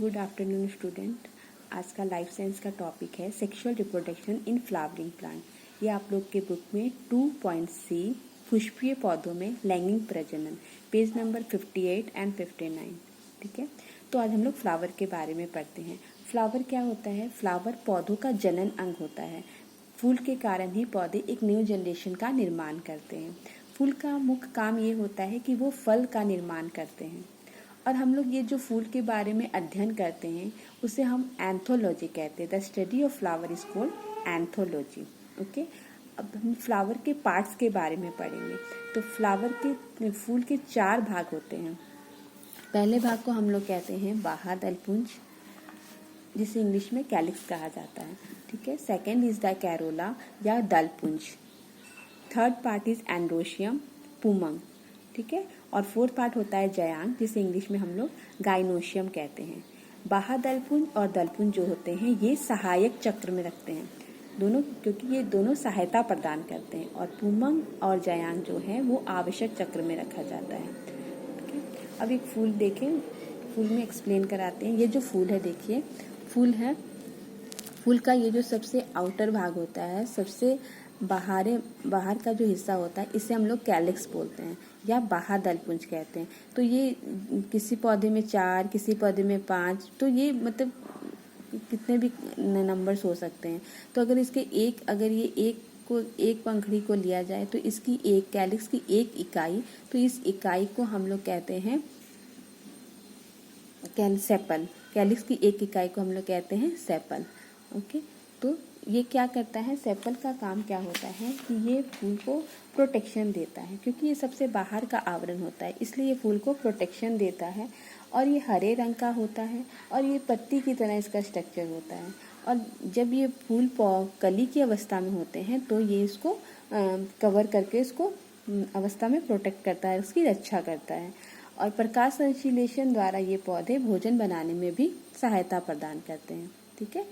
Good afternoon student. आज का life science का टॉपिक है sexual reproduction in flowering plant. ये आप लोग के बुक में 2.C पुष्पीय पौधों में लैंगिक प्रजनन, पेज नंबर 58 एंड 59। ठीक है, तो आज हम लोग फ्लावर के बारे में पढ़ते हैं। फ्लावर क्या होता है? फ्लावर पौधों का जनन अंग होता है। फूल के कारण ही पौधे एक न्यू जनरेशन का निर्माण करते हैं। फूल का मुख्य काम ये होता है कि वो फल का निर्माण करते हैं। और हम लोग ये जो फूल के बारे में अध्ययन करते हैं उसे हम एंथोलॉजी कहते हैं। The study of flower is called anthology. Okay, अब हम फ्लावर के पार्ट्स के बारे में पढ़ेंगे। तो फ्लावर के फूल के 4 भाग होते हैं। पहले भाग को हम लोग कहते हैं बाह्य दलपुंज, जिसे इंग्लिश में कैलिक्स कहा जाता है। ठीक है, सेकेंड इज द कैरोला या दलपुंज। थर्ड पार्ट इज एंड्रोशियम, पुमंग। ठीक है, और फोर्थ पार्ट होता है जयांग, जिसे इंग्लिश में हम लोग गाइनोशियम कहते हैं। बाह्य दलपुंज और दलपुंज जो होते हैं ये सहायक चक्र में रखते हैं दोनों, क्योंकि ये दोनों सहायता प्रदान करते हैं। और पुमंग और जयांग जो है वो आवश्यक चक्र में रखा जाता है। ठीक है, अब एक फूल देखें, फूल में एक्सप्लेन कराते हैं। ये जो फूल है, देखिए फूल है, फूल का ये जो सबसे आउटर भाग होता है, सबसे बाहर का जो हिस्सा होता है, इसे हम लोग कैलिक्स बोलते हैं या बाह्य दलपुंज कहते हैं। तो ये किसी पौधे में 4, किसी पौधे में 5, तो ये मतलब कितने भी नंबर्स हो सकते हैं। तो अगर इसके एक पंखड़ी को लिया जाए तो इसकी एक कैलिक्स की एक इकाई, तो इस इकाई को हम लोग कहते हैं सेपल। कैलिक्स की एक इकाई को हम लोग कहते हैं सेपल। ओके, तो ये क्या करता है? सेपल का काम क्या होता है कि ये फूल को प्रोटेक्शन देता है, क्योंकि ये सबसे बाहर का आवरण होता है, इसलिए ये फूल को प्रोटेक्शन देता है। और ये हरे रंग का होता है और ये पत्ती की तरह इसका स्ट्रक्चर होता है। और जब ये फूल कली की अवस्था में होते हैं तो ये इसको कवर करके इसको अवस्था में प्रोटेक्ट करता है, उसकी रक्षा करता है। और प्रकाश संश्लेषण द्वारा ये पौधे भोजन बनाने में भी सहायता प्रदान करते हैं। ठीक है,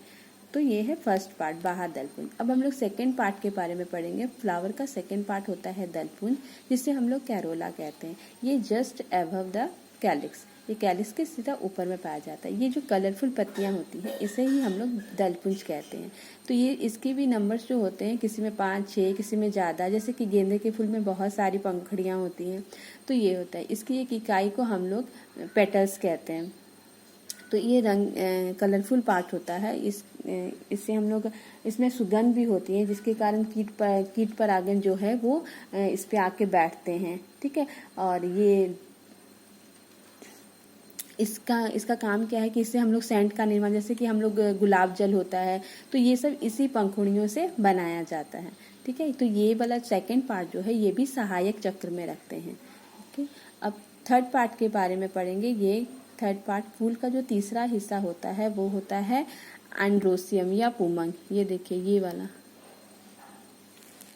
तो ये है फर्स्ट पार्ट, बाह्य दलपुंज। अब हम लोग सेकेंड पार्ट के बारे में पढ़ेंगे। फ्लावर का सेकेंड पार्ट होता है दलपुंज, जिसे हम लोग कैरोला कहते हैं। ये जस्ट अबव द कैलिक्स, ये कैलिक्स के सीधा ऊपर में पाया जाता है। ये जो कलरफुल पत्तियां होती हैं इसे ही हम लोग दलपुंज कहते हैं। तो ये इसके भी नंबर्स जो होते हैं, किसी में 5, 6, किसी में ज़्यादा, जैसे कि गेंदे के फूल में बहुत सारी पंखड़ियाँ होती हैं, तो ये होता है। इसकी एक इकाई को हम लोग पेटल्स कहते हैं। तो ये रंग कलरफुल पार्ट होता है। इससे हम लोग, इसमें सुगंध भी होती है, जिसके कारण कीट परागण जो है वो इस पे आके बैठते हैं। ठीक है, और ये इसका काम क्या है कि इससे हम लोग सेंट का निर्माण, जैसे कि हम लोग गुलाब जल होता है, तो ये सब इसी पंखुड़ियों से बनाया जाता है। ठीक है, तो ये वाला सेकंड पार्ट जो है ये भी सहायक चक्र में रखते हैं। ओके, अब थर्ड पार्ट के बारे में पढ़ेंगे। ये थर्ड पार्ट, फूल का जो तीसरा हिस्सा होता है वो होता है एंड्रोसियम या पुमंग। ये देखिए, ये वाला,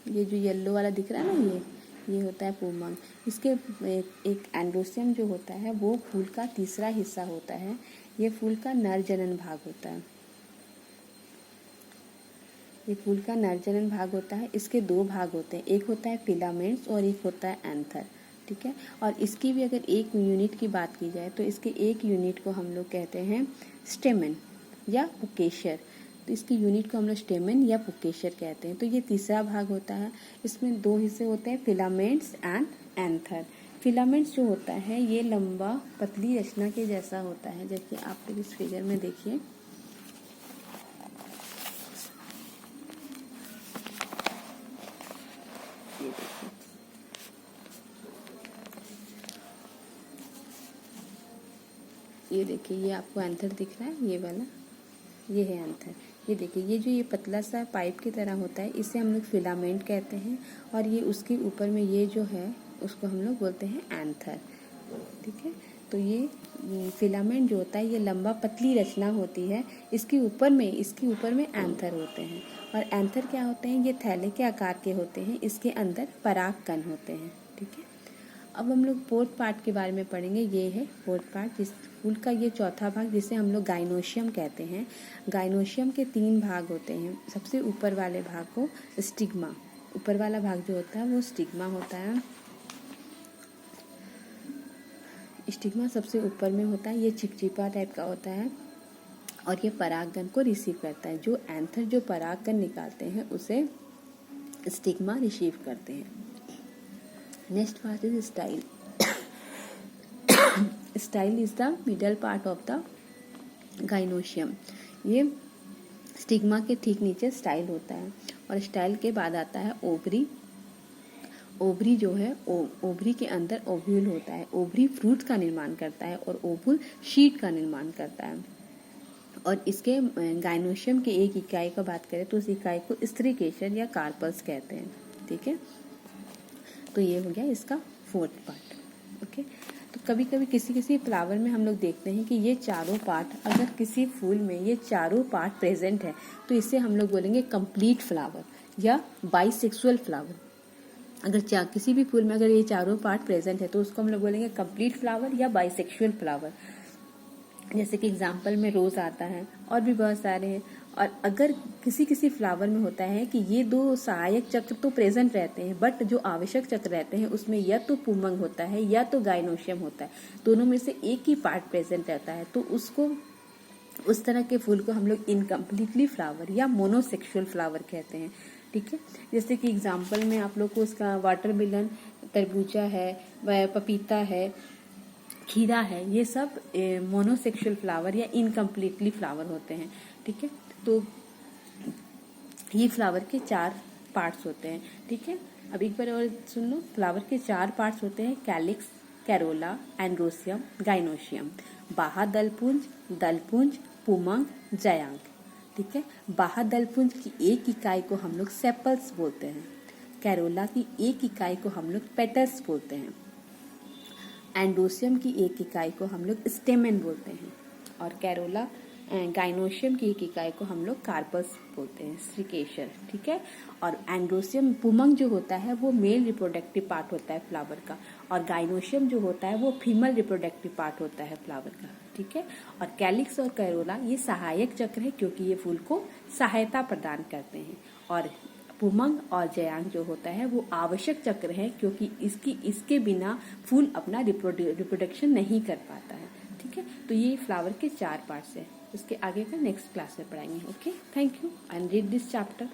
ये जो येलो वाला दिख रहा है ना, ये होता है पुमंग। इसके एक एंड्रोसियम जो होता है वो फूल का तीसरा हिस्सा होता है। ये फूल का नर जनन भाग होता है। ये फूल का नर जनन भाग होता है। इसके 2 भाग होते हैं, एक होता है फिलामेंट्स और एक होता है एंथर। ठीक है, और इसकी भी अगर एक यूनिट की बात की जाए तो इसके एक यूनिट को हम लोग कहते हैं स्टेमन या पुकेशर। तो इसकी यूनिट को हम लोग स्टेमन या पुकेशर कहते हैं। तो ये तीसरा भाग होता है। इसमें 2 हिस्से होते हैं, फिलामेंट्स एंड एंथर। फिलामेंट्स जो होता है ये लंबा पतली रचना के जैसा होता है, जैसे आप लोग इस फिगर में देखिए। ये देखिए, ये आपको एंथर दिख रहा है, ये वाला, ये है एंथर। ये देखिए, ये जो ये पतला सा पाइप की तरह होता है इसे हम लोग फिलामेंट कहते हैं। और ये उसके ऊपर में ये जो है उसको हम लोग बोलते हैं एंथर। ठीक है, तो ये फिलामेंट जो होता है ये लंबा पतली रचना होती है। इसके ऊपर में एंथर होते हैं। और एंथर क्या होते हैं? ये थैले के आकार के होते हैं। इसके अंदर पराग कण होते हैं। ठीक है, अब हम लोग फोर्थ पार्ट के बारे में पढ़ेंगे। ये है फोर्थ पार्ट, जिस फूल का ये चौथा भाग, जिसे हम लोग गाइनोशियम कहते हैं। गाइनोशियम के 3 भाग होते हैं। सबसे ऊपर वाले भाग को स्टिग्मा, ऊपर वाला भाग जो होता है वो स्टिग्मा होता है। स्टिग्मा सबसे ऊपर में होता है, ये चिपचिपा टाइप का होता है और ये परागकण को रिसीव करता है। जो एंथर जो परागकण निकालते हैं उसे स्टिग्मा रिसीव करते हैं। Next part is style. Style is the middle part of the gynoecium. ये स्टिग्मा के ठीक नीचे स्टाइल होता है और स्टाइल के बाद आता है ओवरी। ओवरी जो है ओवरी के अंदर ओव्यूल होता है। ओवरी फ्रूट का निर्माण करता है और ओवुल शीट का निर्माण करता है। और इसके गाइनोशियम के एक इकाई का बात करें तो उस इकाई को स्त्री केशर या कार्पल्स कहते हैं। ठीक है, तो ये हो गया इसका फोर्थ पार्ट। ओके, तो कभी कभी किसी किसी फ्लावर में हम लोग देखते हैं कि ये चारों पार्ट, अगर किसी फूल में ये चारों पार्ट प्रेजेंट है तो इसे हम लोग बोलेंगे कंप्लीट फ्लावर या बाइसेक्सुअल फ्लावर। अगर किसी भी फूल में अगर ये चारों पार्ट प्रेजेंट है तो उसको हम लोग बोलेंगे कंप्लीट फ्लावर या बाइसेक्सुअल फ्लावर। जैसे कि एग्जाम्पल में रोज आता है और भी बहुत सारे हैं। और अगर किसी किसी फ्लावर में होता है कि ये दो सहायक चक्र तो प्रेजेंट रहते हैं बट जो आवश्यक चक्र रहते हैं उसमें या तो पुमंग होता है या तो गाइनोशियम होता है, दोनों में से एक ही पार्ट प्रेजेंट रहता है, तो उसको उस तरह के फूल को हम लोग इनकम्प्लीटली फ्लावर या मोनोसेक्सुअल फ्लावर कहते हैं। ठीक है, जैसे कि एग्जाम्पल में आप लोग को उसका वाटरमेलन, तरबूजा है, पपीता है, खीरा है, ये सब मोनोसेक्सुअल फ्लावर या इनकम्प्लीटली फ्लावर होते हैं। ठीक है, तो ये फ्लावर के 4 पार्ट्स होते हैं। ठीक है, अब एक बार और सुन लो, फ्लावर के 4 पार्ट्स होते हैं, कैलिक्स, कैरोला, एंड्रोसियम, गाइनोशियम। बाह्य दलपुंज, दलपुंज, पुमंग, जयांग। ठीक है, बाह्य दलपुंज की एक इकाई को हम लोग सेपल्स बोलते हैं। कैरोला की एक इकाई को हम लोग पेटल्स बोलते हैं। एंड्रोसियम की एक इकाई को हम लोग स्टेमेन बोलते हैं और कैरोला गाइनोशियम की एक इकाई को हम लोग कार्पस बोलते हैं, श्रीकेशर। ठीक है, और एंड्रोसियम पुमंग जो होता है वो मेल रिप्रोडक्टिव पार्ट होता है फ्लावर का और गाइनोशियम जो होता है वो फीमेल रिप्रोडक्टिव पार्ट होता है फ्लावर का। ठीक है, और कैलिक्स और कैरोला ये सहायक चक्र है क्योंकि ये फूल को सहायता प्रदान करते हैं और पुमंग और जयांग जो होता है वो आवश्यक चक्र है क्योंकि इसके बिना फूल अपना रिप्रोडक्शन नहीं कर पाता है। ठीक है, तो ये फ्लावर के 4 पार्ट्स है। इसके आगे का नेक्स्ट क्लास में पढ़ाएंगे। Okay, thank you and read this chapter.